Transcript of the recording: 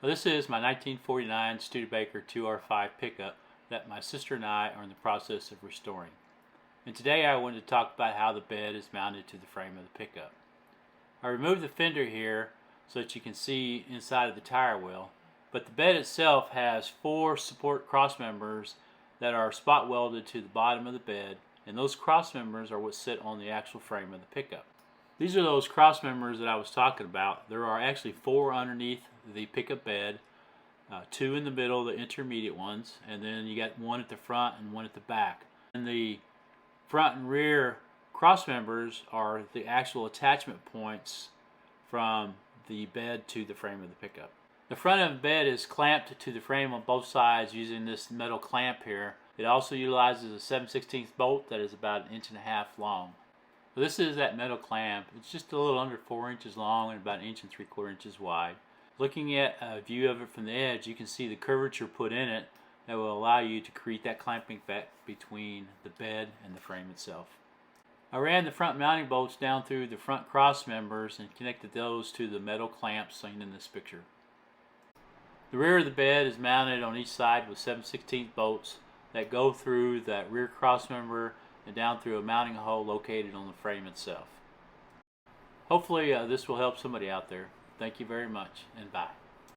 Well, this is my 1949 Studebaker 2R5 pickup that my sister and I are in the process of restoring. And today I wanted to talk about how the bed is mounted to the frame of the pickup. I removed the fender here so that you can see inside of the tire wheel, but the bed itself has 4 support cross members that are spot welded to the bottom of the bed, and those cross members are what sit on the actual frame of the pickup. These are those cross members that I was talking about. There are actually 4 underneath the pickup bed, 2 in the middle, the intermediate ones, and then you got 1 at the front and 1 at the back. And the front and rear cross members are the actual attachment points from the bed to the frame of the pickup. The front of the bed is clamped to the frame on both sides using this metal clamp here. It also utilizes a 7/16 bolt that is about 1.5 inches long. So this is that metal clamp. It's just a little under 4 inches long and about 1 3/4 inches wide. Looking at a view of it from the edge, you can see the curvature put in it that will allow you to create that clamping effect between the bed and the frame itself. I ran the front mounting bolts down through the front cross members and connected those to the metal clamps seen in this picture. The rear of the bed is mounted on each side with 7/16 bolts that go through that rear cross member and down through a mounting hole located on the frame itself. Hopefully this will help somebody out there. Thank you very much, and bye.